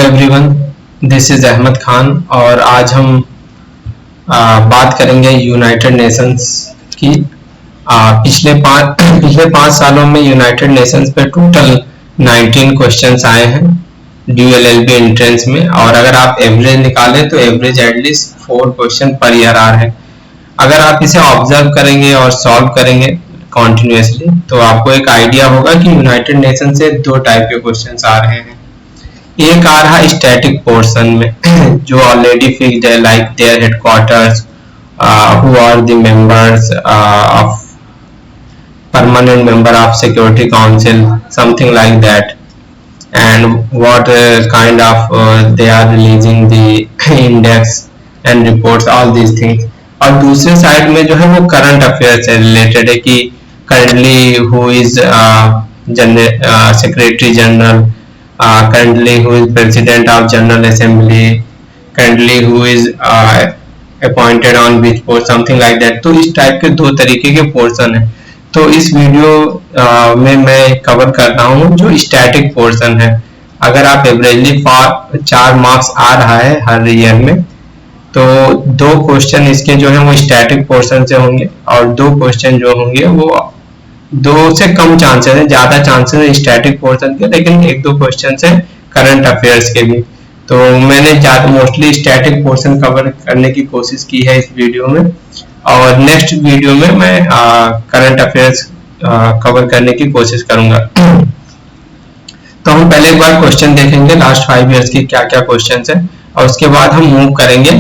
Everyone, this is Ahmed Khan और आज हम बात करेंगे यूनाइटेड नेशंस की। पिछले पाँच सालों में यूनाइटेड नेशंस पे टोटल 19 क्वेश्चंस आए हैं ड्यूअल एलबी एंट्रेंस में, और अगर आप एवरेज निकालें तो average at least 4 question per year आ रहे हैं। अगर आप इसे ऑब्जर्व करेंगे और सॉल्व करेंगे कॉन्टिन्यूसली तो आपको एक आइडिया होगा कि यूनाइटेड नेशन से 2 टाइप के क्वेश्चंस आ रहे हैं। एक आ रहा स्टैटिक पोर्शन में जो ऑलरेडी फिक्स्ड है, like their headquarters, who are the members of permanent member of security council, something like that, and what kind of they are releasing the index and reports, all these things। और दूसरे side में जो है वो current affair से related है कि currently who is secretary general, currently who is president of general assembly, currently who is appointed on which post, something like that। तो इस टाइप के 2 तरीके के पोर्शन है। तो इस वीडियो में मैं कवर कर रहा हूँ जो स्टैटिक पोर्शन है। अगर आप एवरेजली 4 मार्क्स आ रहा है हर ईयर में, तो 2 क्वेश्चन इसके जो है वो स्टैटिक पोर्शन से होंगे और 2 क्वेश्चन जो होंगे वो 2 से कम चांसेस है, ज्यादा चांसेस है स्टैटिक पोर्शन के, लेकिन 1-2 क्वेश्चन है करंट अफेयर्स के भी। तो मैंने मोस्टली स्टैटिक पोर्शन कवर करने की कोशिश की है इस वीडियो में, और नेक्स्ट वीडियो में मैं करंट अफेयर्स कवर करने की कोशिश करूंगा। तो हम पहले एक बार क्वेश्चन देखेंगे लास्ट 5 इयर्स की क्या क्या क्वेश्चन है, और उसके बाद हम मूव करेंगे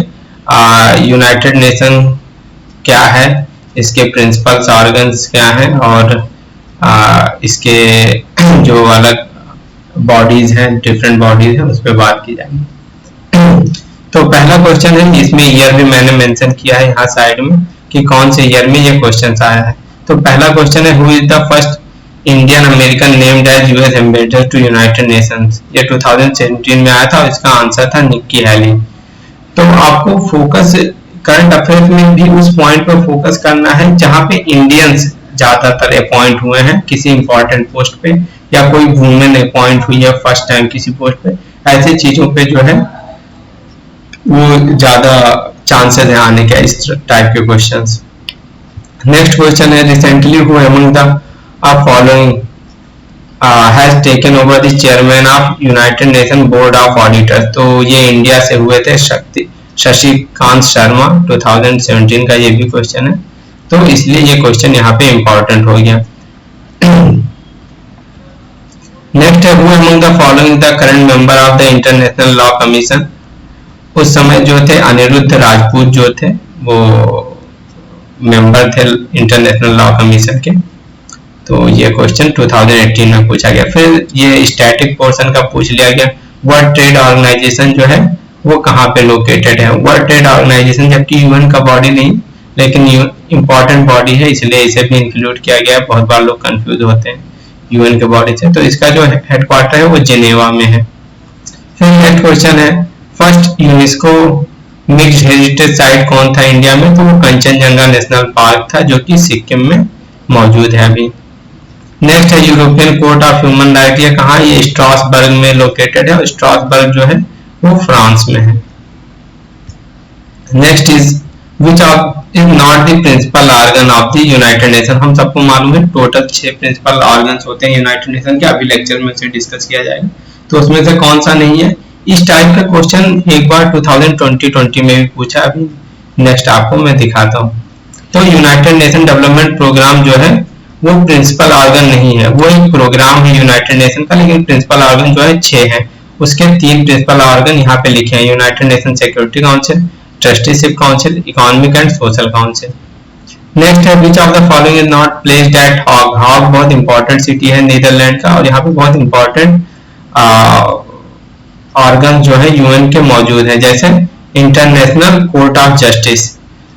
यूनाइटेड नेशन क्या है, इसके प्रिंसिपल्स ऑर्गन्स क्या हैं, और इसके जो अलग बॉडीज हैं, डिफरेंट बॉडीज हैं, उस पर बात की जाएगी। तो पहला क्वेश्चन है, इसमें ईयर भी मैंने मेंशन किया है यहाँ साइड में कि कौन से ईयर में ये क्वेश्चन आया है। तो पहला क्वेश्चन है, who is the first Indian American named as US ambassador to United Nations. ये 2017 में आया था और इसका आंसर था निक्की हैली। तो आपको फोकस करंट अफेयर्स में भी उस पॉइंट पर फोकस करना है जहां पे इंडियंस ज्यादातर अपॉइंट हुए हैं किसी इंपॉर्टेंट पोस्ट पे, या कोई वुमेन अपॉइंट हुई है फर्स्ट टाइम किसी पोस्ट पे। ऐसी चीजों पे जो है वो ज्यादा चांसेस है आने के इस टाइप के क्वेश्चंस। नेक्स्ट क्वेश्चन है, recently who among the following has taken over the chairman of United nation board of auditors. तो ये इंडिया से हुए थे शशिकांत शर्मा, 2017 का ये भी क्वेश्चन है, तो इसलिए ये क्वेश्चन यहाँ पे इंपॉर्टेंट हो गया। नेक्स्ट है, who among the following the current member of the international law commission. उस समय जो थे अनिरुद्ध राजपूत जो थे वो मेंबर थे इंटरनेशनल लॉ कमीशन के। तो ये क्वेश्चन 2018 में पूछा गया। फिर ये स्टैटिक पोर्शन का पूछ लिया गया, वर्ल्ड ट्रेड ऑर्गेनाइजेशन जो है वो कहाँ पे लोकेटेड है। वर्ल्ड ट्रेड ऑर्गेनाइजेशन जबकि यूएन का बॉडी नहीं लेकिन इंपॉर्टेंट बॉडी है, इसलिए इसे भी इंक्लूड किया गया है। बहुत बार लोग कंफ्यूज होते हैं यूएन के बॉडी से। तो इसका जो हेडक्वार्टर है वो जिनेवा में है। फिर नेक्स्ट क्वेश्चन है, first UNESCO mixed heritage site कौन था इंडिया में। तो वो कंचनजंगा नेशनल पार्क था जो कि सिक्किम में मौजूद है अभी। नेक्स्ट है, European court of human right, ये कहाँ, ये स्ट्रासबर्ग में लोकेटेड है, और स्ट्रासबर्ग जो है वो फ्रांस में है। Next is which of is not the principal organ of the United Nation. हम सबको मालूम है टोटल 6 प्रिंसिपल ऑर्गन्स होते हैं यूनाइटेड नेशन के, अभी लेक्चर में से डिस्कस किया जाएगा। तो उसमें से कौन सा नहीं है। इस टाइप का क्वेश्चन एक बार 2020 में भी पूछा, अभी नेक्स्ट आपको मैं दिखाता हूँ। तो यूनाइटेड नेशन डेवलपमेंट प्रोग्राम जो है वो प्रिंसिपल ऑर्गन नहीं है, वो एक प्रोग्राम है यूनाइटेड नेशन का, लेकिन प्रिंसिपल ऑर्गन जो है 6 है। उसके 3 प्रिंसिपल ऑर्गन यहाँ पे लिखे हैं, United Nation security council, trusteeship council, economic and social council. Next है, which of the following is not placed at Hague. Hague बहुत इंपॉर्टेंट सिटी है नीदरलैंड का, और यहाँ पे बहुत इंपॉर्टेंट ऑर्गन जो है यूएन के मौजूद है, जैसे इंटरनेशनल कोर्ट ऑफ जस्टिस।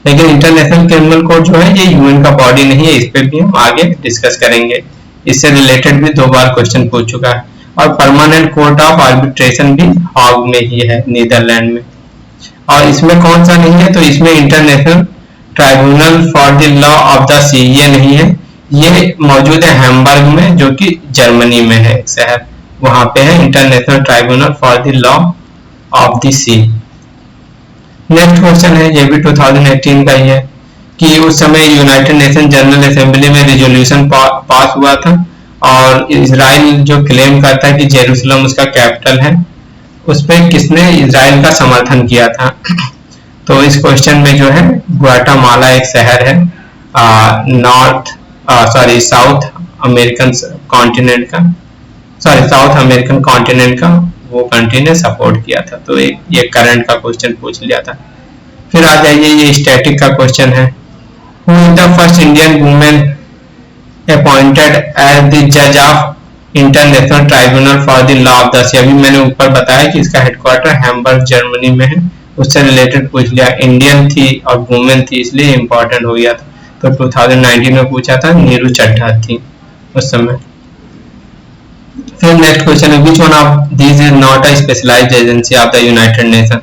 लेकिन इंटरनेशनल क्रिमिनल कोर्ट जो है ये यूएन का बॉडी नहीं है, इस पे भी हम आगे डिस्कस करेंगे। इससे रिलेटेड भी 2 बार क्वेश्चन पूछ चुका है। और परमानेंट कोर्ट ऑफ आर्बिट्रेशन भी हॉग में ही है नीदरलैंड में। और इसमें कौन सा नहीं है, तो इसमें international tribunal for the law of the sea, ये नहीं है, ये मौजूद है हैम्बर्ग में जो कि जर्मनी में है एक शहर, वहां पे है International tribunal for the law of the Sea. Next question है, ये भी 2018 का ही है, कि उस समय यूनाइटेड नेशन जनरल असेंबली में रिजोल्यूशन पास हुआ था और इजराइल जो क्लेम करता है कि जेरूसलम उसका कैपिटल है, उस पर किसने इजराइल का समर्थन किया था? तो इस क्वेश्चन में जो है ग्वाटेमाला एक शहर है साउथ अमेरिकन कॉन्टिनेंट का, साउथ अमेरिकन कॉन्टिनेंट का वो कंट्री ने सपोर्ट किया था। तो ये करंट का क्वेश्चन पूछ लिया था। फिर आ जाइए, ये स्टैटिक का क्वेश्चन है, who is the first Indian women appointed as the जज of international tribunal for the law of the sea. अभी मैंने ऊपर बताया कि इसका हेडक्वार्टर हैम्बर्ग जर्मनी में है, उससे रिलेटेड पूछ लिया। इंडियन थी और वुमेन थी इसलिए इंपॉर्टेंट हो गया था। तो 2019 में पूछा था, नीरू चड्ढा थी उस समय। फिर नेक्स्ट क्वेश्चन है, which one of this is not a specialised agency of the United Nation?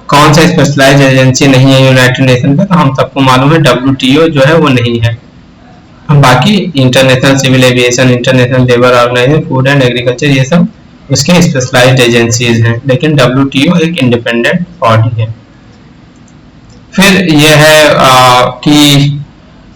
कौन सा स्पेशलाइज्ड एजेंसी नहीं है यूनाइटेड नेशन का? तो हम सबको मालूम है WTO जो है वो नहीं है। बाकी International Civil Aviation, International Labour Organisation, Food and Agriculture, ये सब उसके स्पेशलाइज्ड एजेंसीज हैं, लेकिन WTO एक इंडिपेंडेंट बॉडी है। फिर यह है कि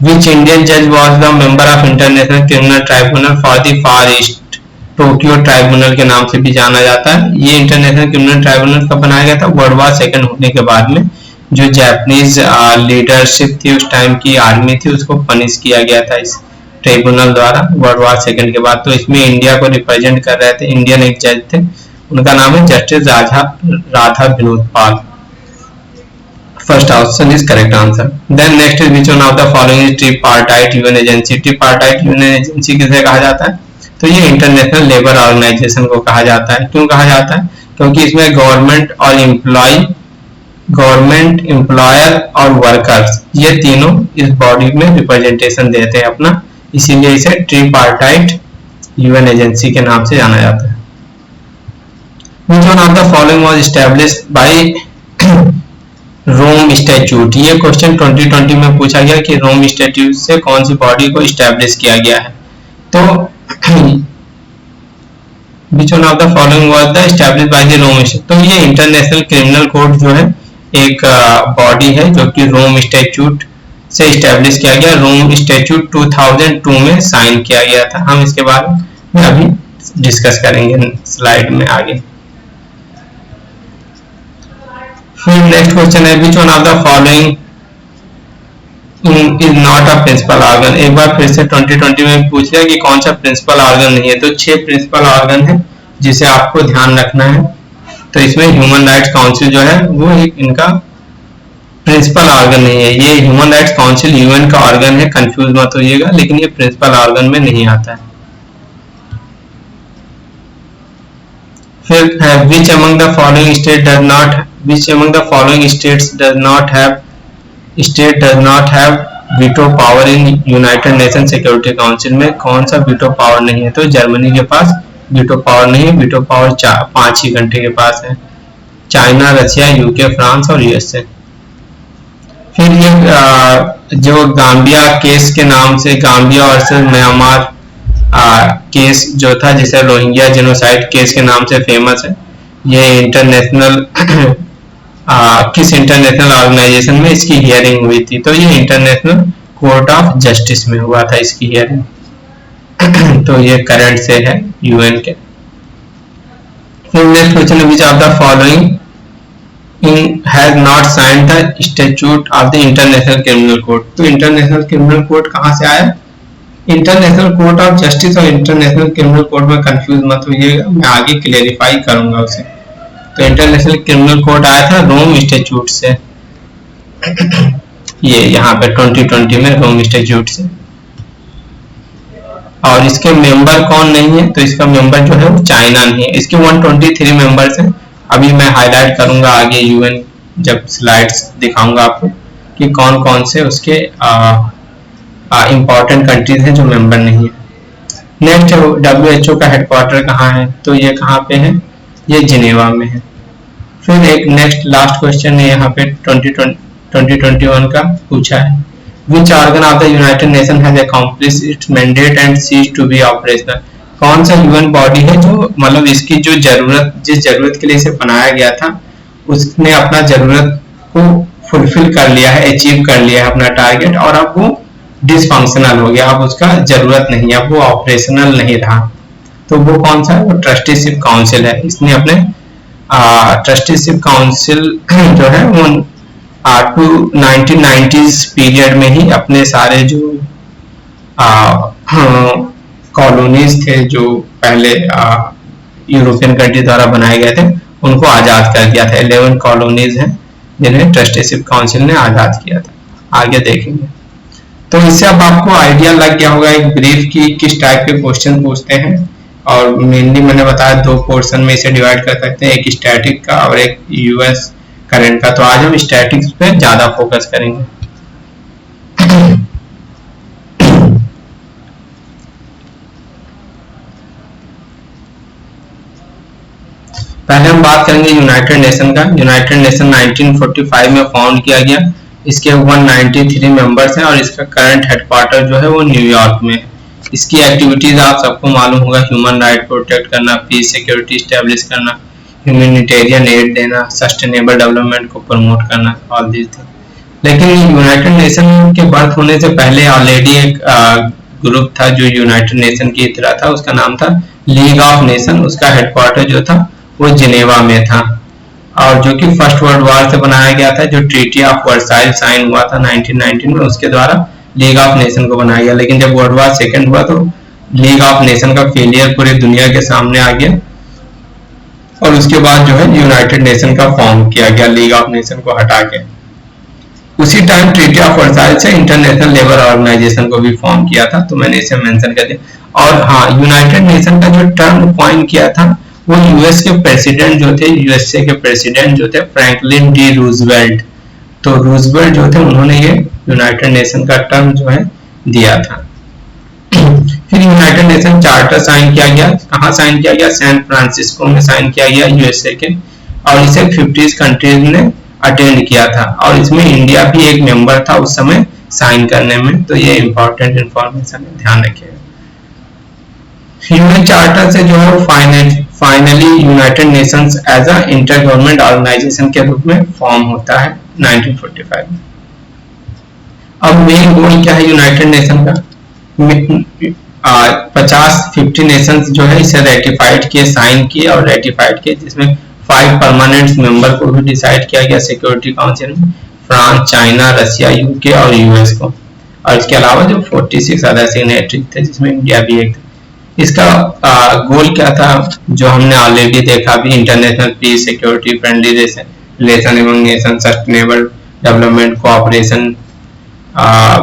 विच इंडियन जज was the member of international criminal tribunal for the far east? Tokyo tribunal के नाम से भी जाना जाता है। ये इंटरनेशनल क्रिमिनल ट्राइब्यूनल कब बनाया गया था? वर्ल्ड वॉर सेकंड होने के बाद में जो जापानीज लीडरशिप थी उस टाइम की आर्मी थी, उसको पनिश किया गया था इस ट्रिब्यूनल द्वारा वर्ल्ड वॉर सेकंड के बाद। तो इसमें इंडिया को रिप्रेजेंट कर रहे थे, इंडियन एक जज थे, उनका नाम है justice Radha Vinod Pal. First option is correct answer. Then next is which one of the following is tripartite UN agency? Tripartite UN agency किसे कहा जाता है? तो ये इंटरनेशनल लेबर ऑर्गेनाइजेशन को कहा जाता है। क्यों कहा जाता है? क्योंकि इसमें गवर्नमेंट और गवर्नमेंट, एम्प्लॉयर और वर्कर्स, ये तीनों इस बॉडी में रिप्रेजेंटेशन देते हैं अपना, इसीलिए इसे ट्रिपार्टाइट यूएन एजेंसी के नाम से जाना जाता है। Which one of the following was established by Rome statute? ये क्वेश्चन 2020 में पूछा गया कि रोम स्टैट्यूट से कौन सी बॉडी को स्टैब्लिश किया गया है। तो Which one of the following was the established by the Rome Statute? तो ये इंटरनेशनल क्रिमिनल कोड जो है एक बॉडी है जो कि रोम स्टैट्यूट से स्टैब्लिश किया गया। रोम स्टैट्यूट 2002 में साइन किया गया था। हम इसके बारे में अभी डिस्कस करेंगे स्लाइड में आगे। फिर नेक्स्ट क्वेश्चन है, which one of the following is not a principal organ? एक बार फिर से 2020 में पूछ लिया कि कौन सा प्रिंसिपल ऑर्गन नहीं है। तो 6 प्रिंसिपल ऑर्गन है जिसे आपको ध्यान रखना है। तो इसमें ह्यूमन राइट्स काउंसिल जो है वो एक इनका प्रिंसिपल ऑर्गन नहीं है। ये ह्यूमन राइट्स काउंसिल यूएन का ऑर्गन है, कंफ्यूज मत होइएगा, लेकिन ये प्रिंसिपल ऑर्गन में नहीं आता है। फिर which among the following states does not have veto power in United Nations Security Council? में कौन सा veto power नहीं है? तो जर्मनी के पास veto power नहीं है, veto power 5 ही कंट्री के पास है, चाइना, रशिया, यूके, फ्रांस और यूएसए। फिर ये जो गाम्बिया केस के नाम से, गाम्बिया वर्सेस म्यांमार केस जो था, जिसे रोहिंग्या जेनोसाइड केस के नाम से फेमस है, ये इंटरनेशनल किस इंटरनेशनल ऑर्गेनाइजेशन में इसकी हियरिंग हुई थी? तो ये इंटरनेशनल कोर्ट ऑफ जस्टिस में हुआ था इसकी हियरिंग। तो ये करंट से है यूएन के। फिर next question, which of the following has not signed the statute of the international criminal court? तो इंटरनेशनल क्रिमिनल कोर्ट कहाँ से आया? इंटरनेशनल कोर्ट ऑफ जस्टिस और इंटरनेशनल क्रिमिनल कोर्ट में कंफ्यूज मत होइएगा, मैं आगे क्लेरिफाई करूंगा उसे। तो इंटरनेशनल क्रिमिनल कोर्ट आया था रोम स्टैट्यूट से, ये यहाँ पे 2020 में रोम स्टैट्यूट से। और इसके मेंबर कौन नहीं है? तो इसका मेंबर जो है वो चाइना नहीं है। इसके 123 मेंबर्स हैं। अभी मैं हाईलाइट करूंगा आगे यूएन जब स्लाइड्स दिखाऊंगा आपको कि कौन कौन से उसके इंपॉर्टेंट कंट्रीज हैं जो मेंबर नहीं है। नेक्स्ट WHO का हेडक्वार्टर कहाँ है? तो ये कहाँ पे है? ये जिनेवा में है। फिर एक नेक्स्ट लास्ट क्वेश्चन है यहाँ पे 2021 का पूछा है, which organ of the United Nation has accomplished its mandate and ceased to be operational? कौन सा यूएन बॉडी है जो मतलब इसकी जो जरूरत, जिस जरूरत के लिए इसे बनाया गया था उसने अपना जरूरत को फुलफिल कर लिया है, अचीव कर लिया है अपना टारगेट, और अब वो डिसफंक्शनल हो गया, अब उसका जरूरत नहीं है, अब वो ऑपरेशनल नहीं रहा। तो वो कौन सा है? वो ट्रस्टीशिप काउंसिल है। इसने अपने ट्रस्टीशिप काउंसिल जो है वो 1990s पीरियड में ही अपने सारे जो कॉलोनीज थे जो पहले यूरोपियन कंट्री द्वारा बनाए गए थे उनको आजाद कर दिया था। 11 कॉलोनीज हैं जिन्हें ट्रस्टीशिप काउंसिल ने आजाद किया था। आगे देखेंगे। तो इससे अब आपको आइडिया लग गया होगा एक ब्रीफ की किस टाइप के क्वेश्चन पूछते हैं, और मेनली मैंने बताया 2 पोर्शन में इसे डिवाइड कर सकते हैं, एक स्टैटिक का और एक यूएस करंट का। तो आज हम स्टैटिक्स पे ज्यादा फोकस करेंगे। पहले हम बात करेंगे यूनाइटेड नेशन का। यूनाइटेड नेशन 1945 में फाउंड किया गया। इसके 193 मेंबर्स हैं और इसका करंट हेडक्वार्टर जो है वो न्यूयॉर्क में है। इसकी एक्टिविटीज आप सबको मालूम होगा, ह्यूमन राइट प्रोटेक्ट करना, पीस सिक्योरिटी स्टैब्लिश करना, ह्यूमैनिटेरियन एड देना, सस्टेनेबल डेवलपमेंट को प्रमोट करना, ऑल दिस थिंग। लेकिन यूनाइटेड नेशन के बर्थ होने से पहले ऑलरेडी एक ग्रुप था जो यूनाइटेड नेशन की तरह था, उसका नाम था लीग ऑफ नेशन। उसका हेडक्वार्टर जो था वो जिनेवा में था, और जो कि फर्स्ट वर्ल्ड वॉर से बनाया गया था। जो ट्रीटी ऑफ वर्साइल साइन हुआ था 1919 में, उसके द्वारा लीग ऑफ नेशन को बनाया गया। लेकिन जब वर्ल्ड वॉर सेकेंड हुआ तो लीग ऑफ नेशन का फेलियर पूरी दुनिया के सामने आ गया, और उसके बाद जो है यूनाइटेड नेशन का फॉर्म किया गया लीग ऑफ नेशन को हटा के। उसी टाइम ट्रीटी ऑफ वर्साइल से इंटरनेशनल लेबर ऑर्गेनाइजेशन को भी फॉर्म किया था, तो मैंने इसे मेंशन कर दिया। और हाँ, यूनाइटेड नेशन का जो टर्म कॉइन किया था वो यूएस के प्रेसिडेंट जो थे, यूएसए के प्रेसिडेंट जो थे फ्रैंकलिन डी रूजवेल्ट, तो रूजवेल्ट जो थे उन्होंने ये यूनाइटेड नेशन का टर्म जो है दिया था। फिर यूनाइटेड नेशन चार्टर साइन किया गया। कहाँ साइन किया गया? सैन फ्रांसिस्को में साइन किया गया यूएसए के, और इसे 50 कंट्रीज ने अटेंड किया था, और इसमें इंडिया भी एक मेंबर था उस समय साइन करने में। तो ये इंपॉर्टेंट इंफॉर्मेशन है, ध्यान रखिएगा। यूएन चार्टर से जो है finally United Nations as a inter government organisation के रूप में फॉर्म होता है 1945 में। अब मेन गोल क्या है यूनाइटेड नेशन का? 50 नेशंस जो है इसे रेटिफाइड किए, साइन किए और रेटिफाइड किए, जिसमें 5 परमानेंट मेंबर को भी डिसाइड किया गया सिक्योरिटी काउंसिल में, फ्रांस, चाइना, रशिया, यूके और यूएस को, और इसके अलावा जो 46 अदर सिग्नेटरी थे जिसमें इंडिया भी एक था। इसका गोल क्या था? जो हमने ऑलरेडी देखा भी, international peace, security, friendly relation among nation, sustainable development, cooperation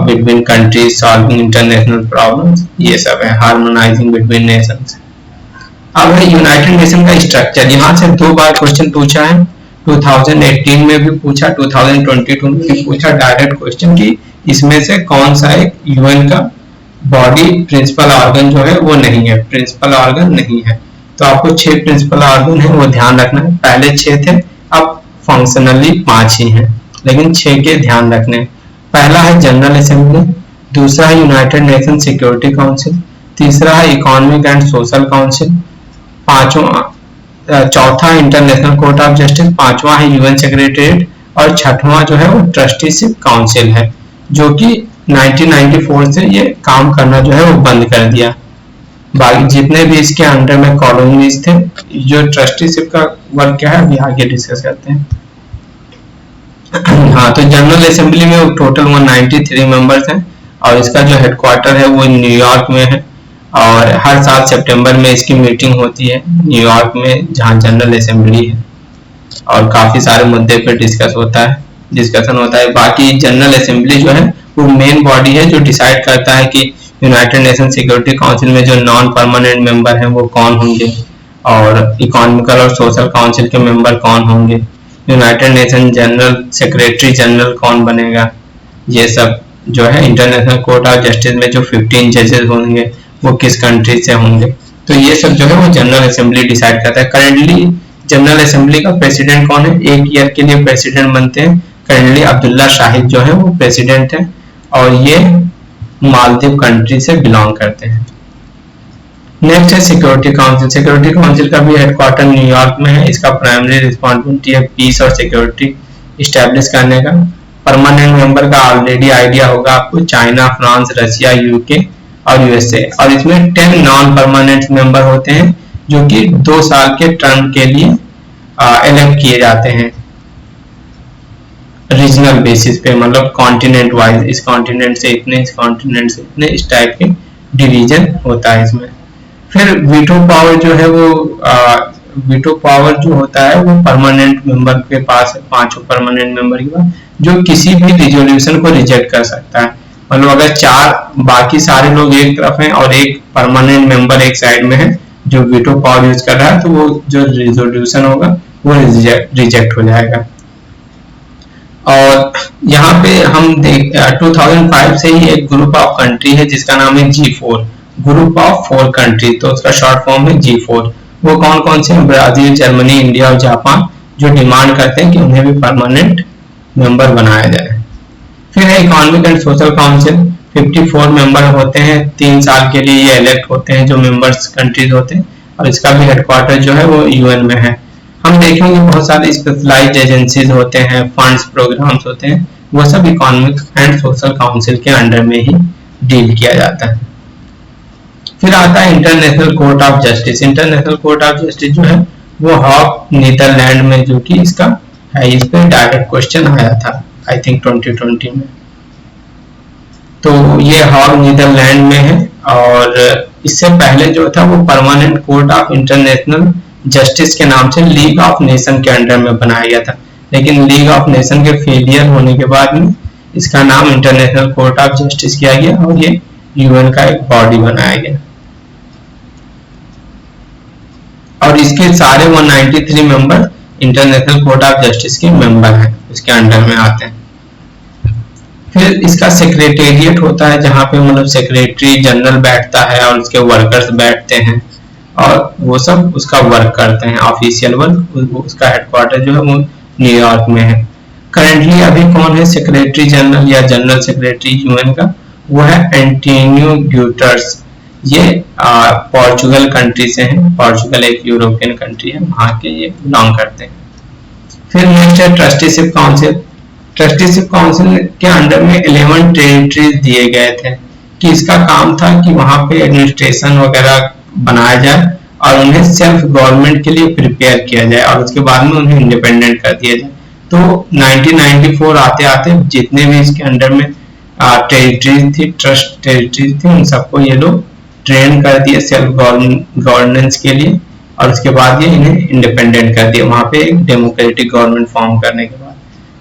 between countries, solving international problems, ये सब है, हार्मोनाइजिंग बिटवीन नेशंस। अब है यूनाइटेड नेशन का स्ट्रक्चर। यहाँ से 2 बार क्वेश्चन पूछा है, 2018 में भी पूछा, 2022 में भी पूछा डायरेक्ट क्वेश्चन कि इसमें से कौन सा एक यूएन का बॉडी प्रिंसिपल ऑर्गन जो है वो नहीं है, प्रिंसिपल ऑर्गन नहीं है। तो आपको 6 प्रिंसिपल ऑर्गन है वो ध्यान रखना है। पहले 6 थे, अब फंक्शनली 5 ही हैं, लेकिन 6 के ध्यान रखने। पहला है जनरल असेंबली, दूसरा है यूनाइटेड नेशन सिक्योरिटी काउंसिल, तीसरा है इकोनॉमिक एंड सोशल काउंसिल, चौथा इंटरनेशनल कोर्ट ऑफ जस्टिस, 5वां है यूएन सेक्रेटेरिएट, और 6वां जो है वो ट्रस्टीशिप काउंसिल है, जो कि 1994 से ये काम करना जो है वो बंद कर दिया। बाकी जितने भी इसके अंडर में कॉलोनीज थे, जो ट्रस्टीशिप का वर्क क्या है अभी आगे डिस्कस करते हैं। हाँ, तो जनरल असेंबली में टोटल 193 मेंबर्स हैं, और इसका जो हेडक्वार्टर है वो न्यूयॉर्क में है, और हर साल सितंबर में इसकी मीटिंग होती है न्यूयॉर्क में, जहाँ जनरल असेंबली है, और काफी सारे मुद्दे पे डिस्कशन होता है। बाकी जनरल असेंबली जो है वो मेन बॉडी है जो डिसाइड करता है कि यूनाइटेड नेशन सिक्योरिटी काउंसिल में जो नॉन परमानेंट मेंबर हैं वो कौन होंगे, और इकोनॉमिकल और सोशल काउंसिल के मेंबर कौन होंगे, United nation general secretary general कौन बनेगा, ये सब जो है। इंटरनेशनल कोर्ट ऑफ जस्टिस में जो 15 जजेस होंगे वो किस कंट्री से होंगे, तो ये सब जो है वो जनरल असेंबली डिसाइड करता है। करंटली जनरल असेंबली का प्रेसिडेंट कौन है? 1 ईयर के लिए प्रेसिडेंट बनते हैं। करंटली अब्दुल्ला शाहिद जो है वो प्रेसिडेंट है, और ये मालदीव कंट्री से बिलोंग करते हैं। नेक्स्ट है सिक्योरिटी काउंसिल। सिक्योरिटी काउंसिल का भी हेडक्वार्टर न्यूयॉर्क में है। इसका प्राइमरी रिस्पॉन्सिबिलिटी है पीस और सिक्योरिटी इस्टेब्लिश करने का। परमानेंट मेंबर का ऑलरेडी आइडिया होगा आपको, चाइना, फ्रांस, रशिया, यूके और यूएसए। और इसमें 10 नॉन परमानेंट मेंबर होते हैं जो कि 2 साल के टर्म के लिए इलेक्ट किए जाते हैं रीजनल बेसिस पे, मतलब कॉन्टिनेंट वाइज, इस कॉन्टिनेंट से इतने, इस कॉन्टिनेंट से इतने, इस टाइप के डिवीजन होता है इसमें। फिर वीटो पावर जो है वो वीटो पावर जो होता है वो परमानेंट मेंबर के पास है, 5 परमानेंट मेंबर के पास, जो किसी भी रिजोल्यूशन को रिजेक्ट कर सकता है। मतलब अगर 4 बाकी सारे लोग एक तरफ हैं और एक परमानेंट मेंबर एक साइड में है जो वीटो पावर यूज कर रहा है, तो वो जो रिजोल्यूशन होगा वो रिजेक्ट हो जाएगा। और यहाँ पे हम 2005 से ही एक ग्रुप ऑफ कंट्री है जिसका नाम है G4, ग्रुप ऑफ 4 कंट्री, तो उसका शॉर्ट फॉर्म है G4। वो कौन कौन से हैं? ब्राजील, जर्मनी, इंडिया और जापान, जो डिमांड करते हैं कि उन्हें भी परमानेंट मेंबर बनाया जाए। फिर है economic and social council, 54 member होते हैं, 3 साल के लिए ये इलेक्ट होते हैं जो मेंबर्स कंट्रीज होते हैं, और इसका भी हेडक्वार्टर जो है वो यूएन में है। हम देखेंगे बहुत सारे स्पेशलाइज्ड एजेंसीज होते हैं, फंड्स, प्रोग्राम्स होते हैं, वो सब इकोनॉमिक एंड सोशल काउंसिल के अंडर में ही डील किया जाता है। फिर आता है international court of justice. International court of justice जो है वो हॉग नीदरलैंड में जो कि इसका है, इस पे डायरेक्ट क्वेश्चन आया था आई थिंक 2020 में। तो ये हॉग नीदरलैंड में है, और इससे पहले जो था वो permanent court of international justice के नाम से लीग ऑफ नेशन के अंडर में बनाया गया था, लेकिन लीग ऑफ नेशन के फेलियर होने के बाद में इसका नाम इंटरनेशनल कोर्ट ऑफ जस्टिस किया गया और ये यूएन का एक बॉडी बनाया गया। और इसके सारे 193 member international court of justice के मेंबर हैं, उसके अंडर में आते हैं। फिर इसका सेक्रेटेरिएट होता है जहाँ पे मतलब सेक्रेटरी जनरल बैठता है और उसके वर्कर्स बैठते हैं और वो सब उसका वर्क करते हैं, ऑफिशियल वर्क। उसका हेडक्वार्टर जो है वो न्यूयॉर्क में है। करेंटली अभी कौन है सेक्रेटरी जनरल या जनरल सेक्रेटरी यूएन का? वो है एंटोनियो ग्यूटर्स। ये पोर्चुगल कंट्री से हैं। पोर्चुगल एक यूरोपियन कंट्री है, वहाँ के ये बिलोंग करते हैं। फिर नेक्स्ट है ट्रस्टीशिप काउंसिल। ट्रस्टीशिप काउंसिल के अंडर में 11 टेरिटरीज दिए गए थे कि इसका काम था कि वहाँ पे एडमिनिस्ट्रेशन वगैरह बनाया जाए और उन्हें सेल्फ गवर्नमेंट के लिए प्रिपेयर किया जाए और उसके बाद में उन्हें इंडिपेंडेंट कर दिया जाए। तो 1994 आते आते जितने भी इसके अंडर में टेरिटरीज थी, ट्रस्ट टेरिटरीज थी, उन सबको ये लोग ट्रेन कर दिए सेल्फ गवर्नेंस के लिए, और उसके बाद ये इन्हें इंडिपेंडेंट कर दिया वहाँ पे एक डेमोक्रेटिक गवर्नमेंट फॉर्म करने के बाद।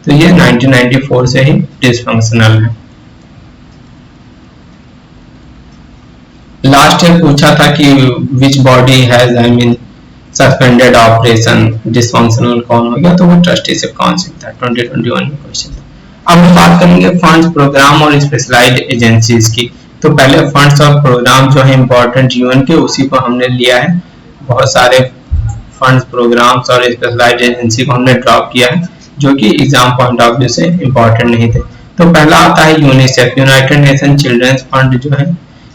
तो ये 1994 से ही डिसफंक्शनल है। लास्ट ईयर पूछा था कि which body has suspended operation, dysfunctional कौन हो गया? तो वो ट्रस्टीशिप काउंसिल था, 2021 में क्वेश्चन था। अब हम बात करेंगे फंड्स, प्रोग्राम और स्पेशलाइज्ड एजेंसीज की। तो पहले फंड्स और प्रोग्राम जो है इंपॉर्टेंट यूएन के, उसी को हमने लिया है। बहुत सारे फंड्स, प्रोग्राम्स और स्पेशलाइज्ड एजेंसी को हमने ड्रॉप किया है जो कि एग्जाम पॉइंट ऑफ व्यू से इंपॉर्टेंट नहीं थे। तो पहला आता है UNICEF, United Nation children's fund जो है,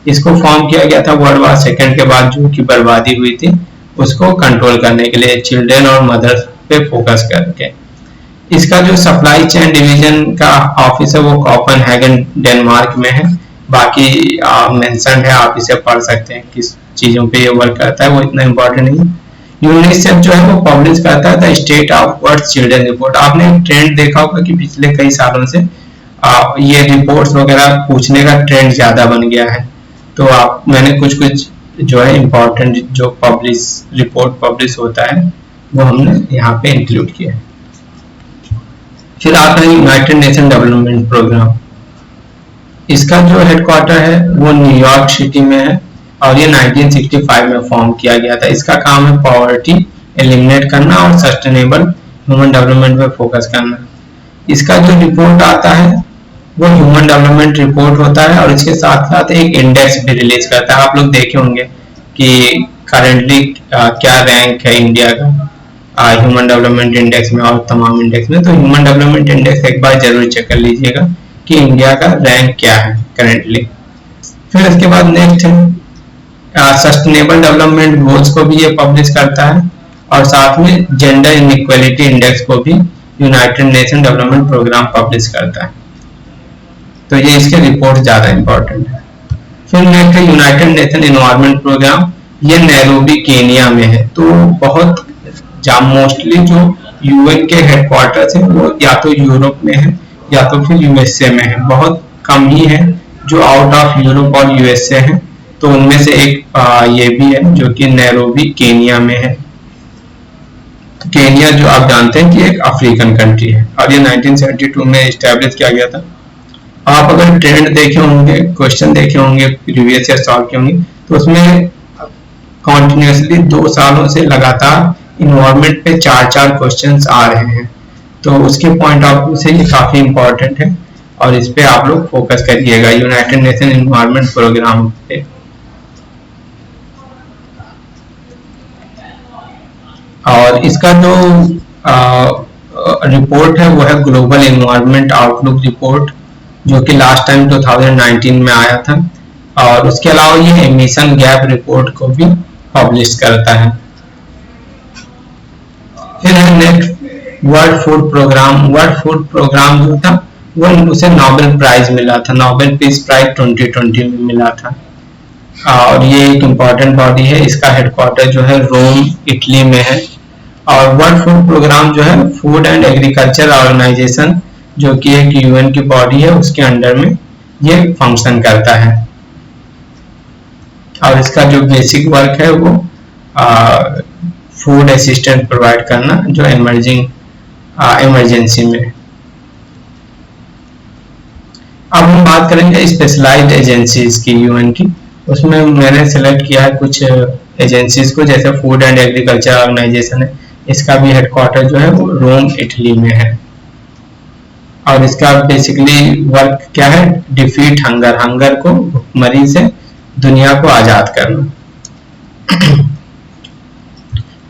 इसको फॉर्म किया गया था वर्ल्ड वॉर सेकेंड के बाद जो कि बर्बादी हुई थी उसको कंट्रोल करने के लिए, चिल्ड्रन और मदर्स पे फोकस करके। इसका जो सप्लाई चेन डिवीजन का ऑफिस है वो कोपेनहेगन डेनमार्क में है। बाकी मेंशन है, आप इसे पढ़ सकते हैं किस चीजों पे ये वर्क करता है, वो इतना इंपॉर्टेंट नहीं है। यूनिसेफ जो है वो पब्लिश करता है state of world children report. आपने एक ट्रेंड देखा होगा कि पिछले कई सालों से ये रिपोर्ट्स वगैरह पूछने का ट्रेंड ज्यादा बन गया है। तो मैंने कुछ जो है इम्पोर्टेंट जो रिपोर्ट पब्लिश होता है वो हमने यहाँ पे इंक्लूड किया है। फिर आता है यूनाइटेड नेशन डेवलपमेंट प्रोग्राम। इसका जो हेडक्वार्टर है वो न्यूयॉर्क सिटी में है और ये 1965 में फॉर्म किया गया था। इसका काम है पॉवर्टी एलिमिनेट करना और सस्टेनेबल ह्यूमन डेवलपमेंट पे फोकस करना। इसका जो रिपोर्ट आता है वो ह्यूमन डेवलपमेंट रिपोर्ट होता है और इसके साथ साथ एक इंडेक्स भी रिलीज करता है। आप लोग देखे होंगे कि करेंटली क्या रैंक है इंडिया का ह्यूमन डेवलपमेंट इंडेक्स में और तमाम इंडेक्स में। तो ह्यूमन डेवलपमेंट इंडेक्स एक बार जरूर चेक कर लीजिएगा कि इंडिया का रैंक क्या है करेंटली। फिर इसके बाद नेक्स्ट है सस्टेनेबल डेवलपमेंट गोल्स को भी ये पब्लिश करता है, और साथ में जेंडर इनइक्वालिटी इंडेक्स को भी United Nation Development Programme publish करता है। तो ये इसके रिपोर्ट ज़्यादा इंपॉर्टेंट है। फिर नेक्स्ट है यूनाइटेड नेशन एनवायरनमेंट प्रोग्राम, ये नैरोबी केनिया में है। तो बहुत मोस्टली जो यूएन के हेडक्वार्टर्स है वो या तो यूरोप में है या तो फिर यूएसए में है, बहुत कम ही है जो आउट ऑफ यूरोप और यूएसए है। तो उनमें से एक ये भी है जो कि नैरोबी केनिया में है। केनिया जो आप जानते हैं कि एक अफ्रीकन कंट्री है, और ये 1972 में इस्टेब्लिश किया गया था। आप अगर ट्रेंड देखे होंगे, क्वेश्चन देखे होंगे, प्रीवियस ईयर सॉल्व किए होंगे, तो उसमें कॉन्टिन्यूसली 2 सालों से लगातार इन्वायरमेंट पे 4 क्वेश्चंस आ रहे हैं। तो उसके पॉइंट ऑफ व्यू से ये काफी इंपॉर्टेंट है, और इस पे आप लोग फोकस करिएगा यूनाइटेड नेशन एनवायरनमेंट प्रोग्राम पे। और इसका जो रिपोर्ट है वो है ग्लोबल एनवायरनमेंट आउटलुक रिपोर्ट, जो कि लास्ट टाइम 2019 में आया था। और उसके अलावा ये एमिशन गैप रिपोर्ट को भी पब्लिश करता है। फिर है next World Food Programme. World Food Programme जो था वो उसे नोबेल प्राइज मिला था, नोबेल पीस प्राइज 2020 में मिला था। और ये एक इम्पॉर्टेंट बॉडी है, इसका हेडक्वार्टर जो है रोम इटली में है। और वर्ल्ड फूड प्रोग्राम जो है फूड एंड एग्रीकल्चर ऑर्गेनाइजेशन, जो कि एक यूएन की बॉडी है, उसके अंडर में ये फंक्शन करता है। और इसका जो बेसिक वर्क है वो फूड असिस्टेंस प्रोवाइड करना, जो इमरजेंसी में। अब हम बात करेंगे स्पेशलाइज्ड एजेंसीज की यूएन की। उसमें मैंने सेलेक्ट किया है कुछ एजेंसीज को, जैसे फूड एंड एग्रीकल्चर ऑर्गेनाइजेशन है, इसका भी हेडक्वार्टर जो है वो रोम इटली में है। और इसका बेसिकली वर्क क्या है, डिफीट हंगर, हंगर को, भुखमरी से दुनिया को आजाद करना।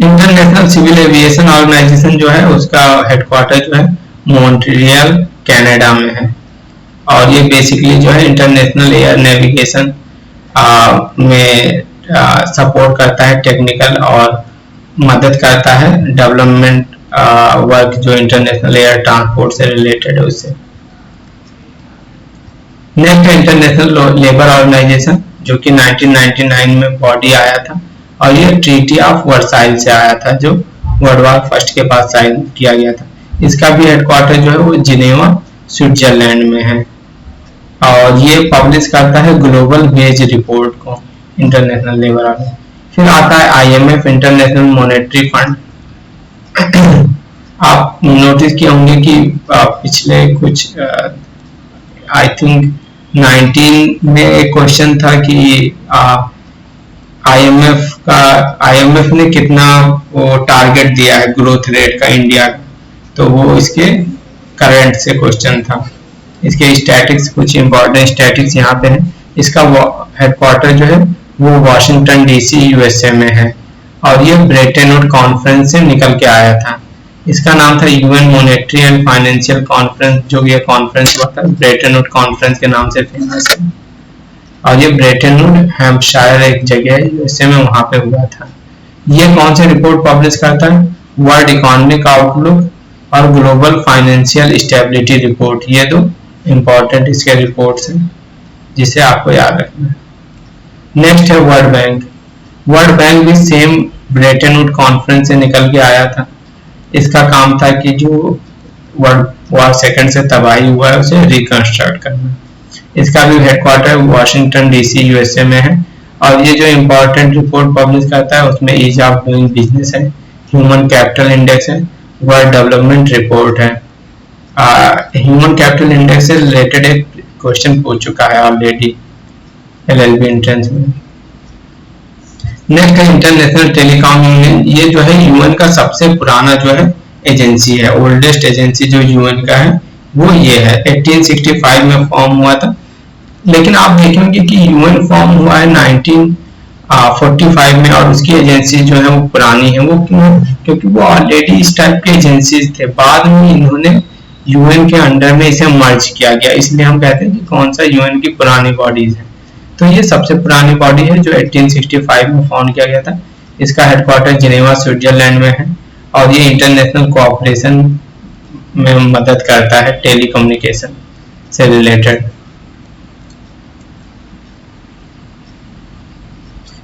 इंटरनेशनल सिविल एविएशन ऑर्गेनाइजेशन जो है उसका हेडक्वार्टर जो है मॉन्ट्रियल कनाडा में है। और ये बेसिकली जो है इंटरनेशनल एयर नेविगेशन में सपोर्ट करता है, टेक्निकल, और मदद करता है डेवलपमेंट वर्क जो इंटरनेशनल एयर ट्रांसपोर्ट से रिलेटेड है उससे। नेक्स्ट है इंटरनेशनल लेबर ऑर्गेनाइजेशन, जो कि 1999 में बॉडी आया था, और ये ट्रीटी ऑफ वर्साइल से आया था, जो वर्ल्ड वॉर फर्स्ट के बाद साइन किया गया था। इसका भी हेडक्वार्टर जो है वो जिनेवा स्विट्जरलैंड में है। और ये पब्लिश करता है ग्लोबल वेज रिपोर्ट को, इंटरनेशनल लेबर ऑर्गेनाइजेशन। फिर आता है आईएमएफ, इंटरनेशनल मॉनेटरी फंड। आप नोटिस किए होंगे कि पिछले कुछ आई थिंक 19 में एक क्वेश्चन था कि आईएमएफ ने कितना वो टारगेट दिया है ग्रोथ रेट का इंडिया का, तो वो इसके करंट से क्वेश्चन था। इसके स्टैटिक्स, कुछ इंपॉर्टेंट स्टैटिक्स यहाँ पे है। इसका हेडक्वार्टर जो है वो वाशिंगटन डीसी यूएसए में है, और ये ब्रेटन वुड कॉन्फ्रेंस से निकल के आया था। इसका नाम था UN monetary and financial conference, जो ये कॉन्फ्रेंस हुआ था ब्रेटन वुड कॉन्फ्रेंस के नाम से फेमस है। और ये ब्रेटन वुड हैम्पशायर एक जगह है यूएसए में, वहां पे हुआ था। ये कौन से रिपोर्ट पब्लिश करता है, वर्ल्ड इकोनॉमिक आउटलुक और ग्लोबल फाइनेंशियल स्टेबिलिटी रिपोर्ट। ये दो इंपॉर्टेंट इसके रिपोर्ट्स हैं जिसे आपको याद रखना है। नेक्स्ट है वर्ल्ड बैंक। वर्ल्ड बैंक भी सेम ब्रेटन वुड कॉन्फ्रेंस से निकल के आया था। इसका काम था कि जो वर्ल्ड वॉर सेकंड से तबाही हुआ है उसे रिकंस्ट्रक्ट करना। इसका भी हेडक्वार्टर वाशिंगटन डीसी यूएसए में है। और ये जो इम्पोर्टेंट रिपोर्ट पब्लिश करता है उसमें ईज ऑफ डूइंग बिजनेस है, ह्यूमन कैपिटल इंडेक्स है, वर्ल्ड डेवलपमेंट रिपोर्ट है। ह्यूमन कैपिटल इंडेक्स से रिलेटेड एक क्वेश्चन पूछ चुका है ऑलरेडी एलएलबी एंट्रेंस में। नेक्स्ट है इंटरनेशनल टेलीकॉम यूनियन। ये जो है यूएन का सबसे पुराना जो है एजेंसी है, ओल्डेस्ट एजेंसी जो यूएन का है वो ये है। 1865 में फॉर्म हुआ था, लेकिन आप देखेंगे कि यूएन फॉर्म हुआ है 1945 में, और उसकी एजेंसी जो है वो पुरानी है। वो क्यों? क्योंकि वो ऑलरेडी इस टाइप के एजेंसीज थे, बाद में इन्होंने यूएन के अंडर में इसे मर्ज किया गया, इसलिए हम कहते हैं कि कौन सा यूएन की पुरानी बॉडीज है। तो ये सबसे पुरानी बॉडी है जो 1865 में फाउंड किया गया था। इसका हेडक्वार्टर जिनेवा स्विट्जरलैंड में है और ये इंटरनेशनल कोऑपरेशन में मदद करता है टेलीकम्युनिकेशन से रिलेटेड।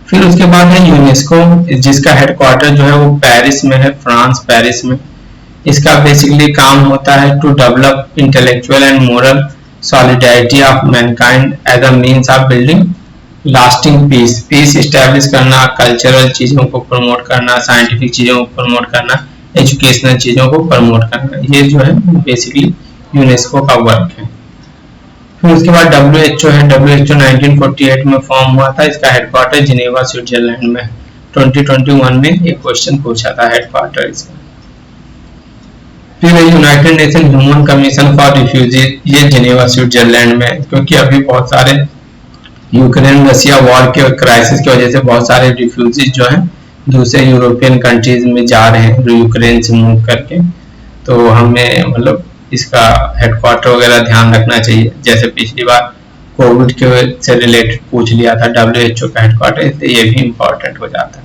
फिर उसके बाद है यूनेस्को, जिसका हेडक्वार्टर जो है वो पेरिस में है, फ्रांस पेरिस में। इसका बेसिकली काम होता है to develop intellectual and moral solidarity of mankind as a means of building lasting peace. Peace establish करना, कल्चरल चीज़ों को प्रमोट करना, साइंटिफिक चीज़ों को प्रमोट करना, एजुकेशनल चीज़ों को प्रमोट करना, ये जो है बेसिकली यूनेस्को का वर्क है। फिर उसके बाद WHO है। WHO 1948 में फॉर्म हुआ था। इसका हेडक्वार्टर जिनेवा स्विट्जरलैंड में। 2021 में एक क्वेश्चन पूछा था हेडक्वार्टर इसका। फिर United nation human commission for refugee, ये जिनेवा स्विट्जरलैंड में, क्योंकि अभी बहुत सारे यूक्रेन रशिया वॉर के क्राइसिस की वजह से बहुत सारे रिफ्यूजीज जो हैं दूसरे यूरोपियन कंट्रीज में जा रहे हैं यूक्रेन से मूव करके। तो हमें मतलब इसका हेडक्वार्टर वगैरह ध्यान रखना चाहिए। जैसे पिछली बार कोविड के से रिलेटेड पूछ लिया था WHO का हेडक्वार्टर, इसलिए ये भी इम्पोर्टेंट हो जाता है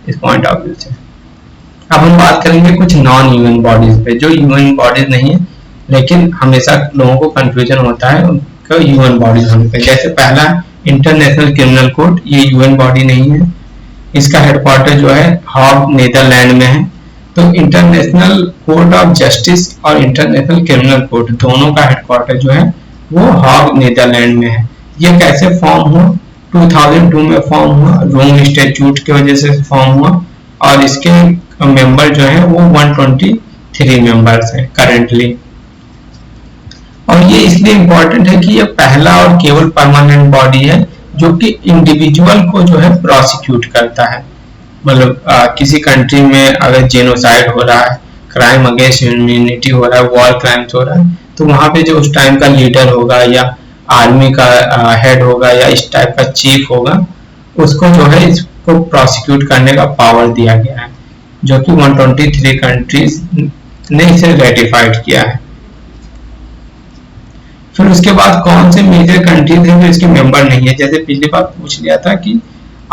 इस पॉइंट ऑफ व्यू से। अब हम बात करेंगे कुछ नॉन यूएन बॉडीज पे, जो यूएन बॉडीज नहीं है लेकिन हमेशा लोगों को कंफ्यूजन होता है उनका यूएन बॉडीज होने पे। जैसे पहला इंटरनेशनल क्रिमिनल कोर्ट, ये यूएन बॉडी नहीं है। इसका हेडक्वार्टर जो है हॉग नीदरलैंड में है। तो इंटरनेशनल कोर्ट ऑफ जस्टिस और इंटरनेशनल क्रिमिनल कोर्ट दोनों का हेडक्वार्टर जो है वो हॉग नीदरलैंड में है। ये कैसे फॉर्म हुआ? 2002 में फॉर्म हुआ, रोम स्टैट्यूट की वजह से फॉर्म हुआ और इसके मेंबर जो है वो 123 मेंबर्स हैं करेंटली। और ये इसलिए इम्पोर्टेंट है कि ये पहला और केवल परमानेंट बॉडी है जो कि इंडिविजुअल को जो है प्रोसिक्यूट करता है। मतलब किसी कंट्री में अगर जेनोसाइड हो रहा है, क्राइम अगेंस्ट ह्यूमैनिटी हो रहा है, वॉर क्राइम्स हो रहा है, तो वहां पे जो उस टाइम का लीडर होगा या आर्मी का हेड होगा या इस टाइप का चीफ होगा, उसको जो है इसको प्रोसिक्यूट करने का पावर दिया गया है, जो कि 123 कंट्रीज ने इसे रेटिफाइड किया है। फिर उसके बाद कौन से मेजर कंट्रीज हैं जो इसके मेंबर नहीं है? जैसे पिछली बार पूछ लिया था कि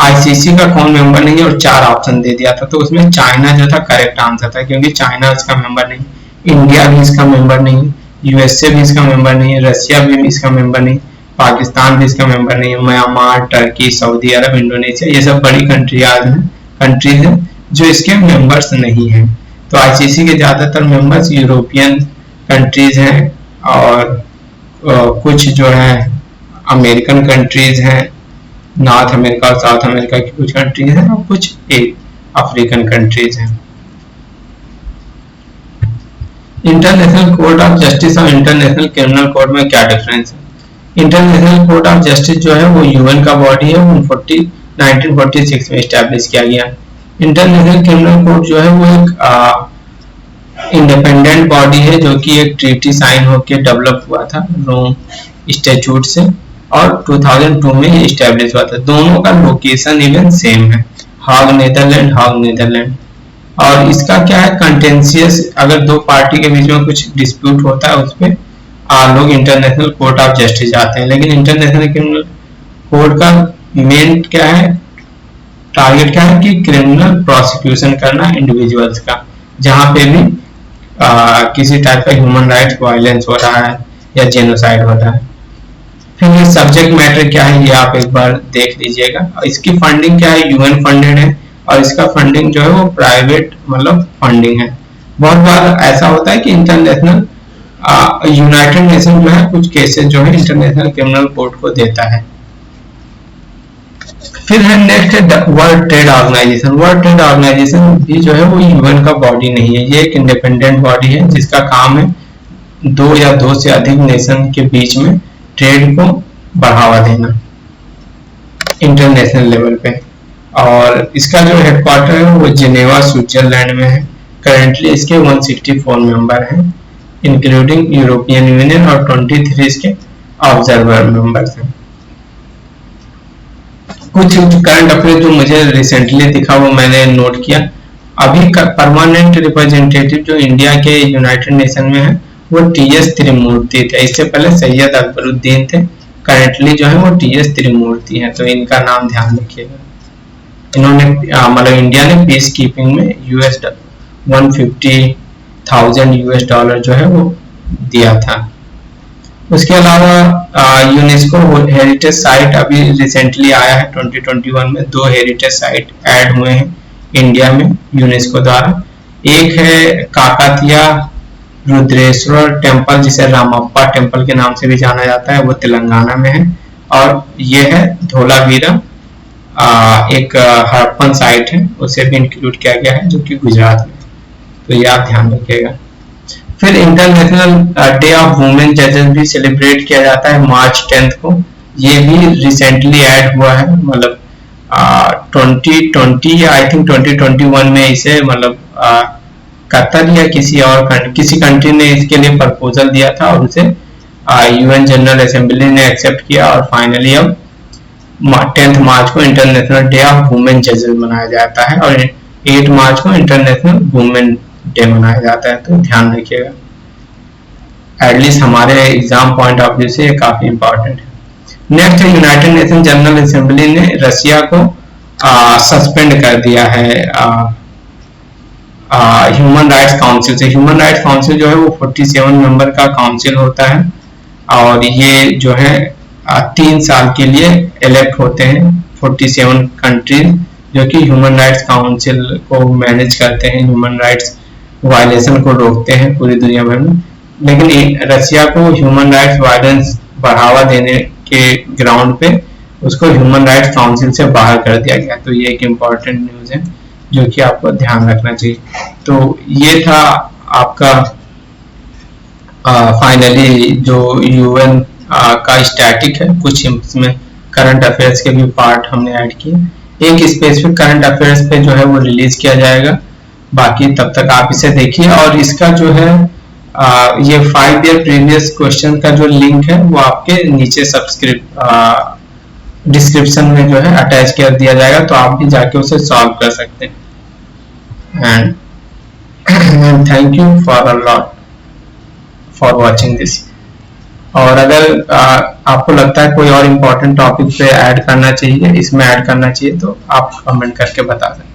आईसीसी का कौन मेंबर नहीं है और 4 ऑप्शन दे दिया था, तो उसमें चाइना जो था करेक्ट आंसर था, क्योंकि चाइना इसका मेंबर नहीं, इंडिया भी इसका मेंबर नहीं, यूएसए भी इसका मेंबर नहीं, रशिया भी इसका मेंबर नहीं, पाकिस्तान भी इसका मेंबर नहीं, म्यांमार, टर्की, सऊदी अरब, इंडोनेशिया, ये सब बड़ी कंट्रीज हैं जो इसके मेंबर्स नहीं हैं। तो आईसीसी के ज्यादातर मेंबर्स यूरोपियन कंट्रीज हैं और कुछ जो है अमेरिकन कंट्रीज हैं, नॉर्थ अमेरिका और साउथ अमेरिका की कुछ कंट्रीज हैं और कुछ अफ्रीकन कंट्रीज हैं। इंटरनेशनल कोर्ट ऑफ जस्टिस और इंटरनेशनल क्रिमिनल कोर्ट में क्या डिफरेंस है? इंटरनेशनल कोर्ट ऑफ जस्टिस जो है वो यूएन का बॉडी है, 1946 में स्टैब्लिश किया गया। इंटरनेशनल क्रिमिनल कोर्ट जो है वो एक इंडिपेंडेंट बॉडी है जो कि एक ट्रीटी साइन होकर डेवलप हुआ था रोम स्टैट्यूट से और 2002 में ये स्टैब्लिश हुआ था। दोनों का लोकेशन इवन सेम है, हाग नीदरलैंड। और इसका क्या है, कंटेंशियस अगर दो पार्टी के बीच में कुछ डिस्प्यूट होता है उस पर लोग इंटरनेशनल कोर्ट ऑफ जस्टिस जाते हैं। लेकिन इंटरनेशनल क्रिमिनल कोर्ट का मेन क्या है, टारगेट क्या है कि क्रिमिनल प्रोसिक्यूशन करना इंडिविजुअल्स का, जहां पे भी किसी टाइप का ह्यूमन राइट्स वायलेंस हो रहा है या जेनोसाइड हो रहा है। फिर ये सब्जेक्ट मैटर क्या है ये आप एक बार देख लीजिएगा। इसकी फंडिंग क्या है, यूएन फंडेड है और इसका फंडिंग जो है वो प्राइवेट मतलब फंडिंग है। बहुत बार ऐसा होता है कि इंटरनेशनल यूनाइटेड नेशन जो है कुछ केसेस जो है इंटरनेशनल क्रिमिनल कोर्ट को देता है। फिर है next World Trade Organisation. World Trade Organisation भी जो है वो यूएन का बॉडी नहीं है, ये एक इंडिपेंडेंट बॉडी है जिसका काम है 2 या 2 से अधिक नेशन के बीच में ट्रेड को बढ़ावा देना इंटरनेशनल लेवल पे। और इसका जो हेडक्वार्टर है वो जिनेवा स्विट्जरलैंड में है। करेंटली इसके 164 मेंबर हैं इंक्लूडिंग यूरोपियन यूनियन और 23 इसके ऑब्जर्वर मेंबर्स हैं। कुछ करंट अफेयर जो मुझे रिसेंटली दिखा वो मैंने नोट किया। अभी परमानेंट रिप्रेजेंटेटिव जो इंडिया के यूनाइटेड नेशन में है वो TS त्रिमूर्ति थे। इससे पहले सैयद अकबरुद्दीन थे, करंटली जो है वो टीएस त्रिमूर्ति हैं, तो इनका नाम ध्यान रखिएगा। इन्होंने मतलब इंडिया ने पीस कीपिंग में $150,000 जो है वो दिया था। उसके अलावा यूनेस्को हेरिटेज साइट अभी रिसेंटली आया है 2021 में, 2 हेरिटेज साइट ऐड हुए हैं इंडिया में यूनेस्को द्वारा। एक है काकातिया रुद्रेश्वर टेम्पल, जिसे रामप्पा टेम्पल के नाम से भी जाना जाता है, वो तेलंगाना में है। और ये है धोलावीरा, एक हड़प्पन साइट है, उसे भी इंक्लूड किया गया है जो कि गुजरात में, तो ये आप ध्यान रखिएगा। फिर इंटरनेशनल डे ऑफ वुमेन जजेस भी सेलिब्रेट किया जाता है मार्च 10 को। ये भी रिसेंटली ऐड हुआ है, मतलब 2020 या आई थिंक 2021 में इसे मतलब कतर या किसी कंट्री ने इसके लिए प्रपोजल दिया था और उसे यूएन जनरल असेंबली ने एक्सेप्ट किया और फाइनली अब 10 मार्च को इंटरनेशनल डे ऑफ वुमेन जजेस मनाया जाता है और 8 मार्च को इंटरनेशनल वुमेन डे मनाया जाता है, तो ध्यान रखिएगा। एटलीस्ट हमारे एग्जाम पॉइंट ऑफ व्यू से ये काफी इंपॉर्टेंट है। नेक्स्ट है यूनाइटेड नेशन जनरल असेंबली ने रशिया को सस्पेंड कर दिया है ह्यूमन राइट्स काउंसिल से। ह्यूमन राइट्स काउंसिल जो है वो 47 मेंबर का काउंसिल होता है और ये जो है 3 साल के लिए इलेक्ट होते हैं 47 कंट्रीज जो कि ह्यूमन राइट्स काउंसिल को मैनेज करते हैं, ह्यूमन राइट्स वायलेशन को रोकते हैं पूरी दुनिया भर में। लेकिन रशिया को ह्यूमन राइट्स वायलेंस बढ़ावा देने के ग्राउंड पे उसको ह्यूमन राइट्स काउंसिल से बाहर कर दिया गया, तो ये एक इम्पॉर्टेंट न्यूज़ है जो कि आपको ध्यान रखना चाहिए। तो ये था आपका फाइनली जो यूएन का स्टैटिक है, कुछ इसमें करंट अफेयर्स के भी पार्ट हमने ऐड किए। एक स्पेसिफिक करंट अफेयर्स पे जो है वो रिलीज किया जाएगा, बाकी तब तक आप इसे देखिए। और इसका जो है ये 5 ईयर प्रीवियस क्वेश्चन का जो लिंक है वो आपके नीचे डिस्क्रिप्शन में जो है अटैच कर दिया जाएगा, तो आप भी जाके उसे सॉल्व कर सकते हैं। And thank you for a lot for watching this. और अगर आपको लगता है कोई और इम्पोर्टेंट टॉपिक पे ऐड करना चाहिए, इसमें ऐड करना चाहिए, तो आप कमेंट करके बता सकते हैं।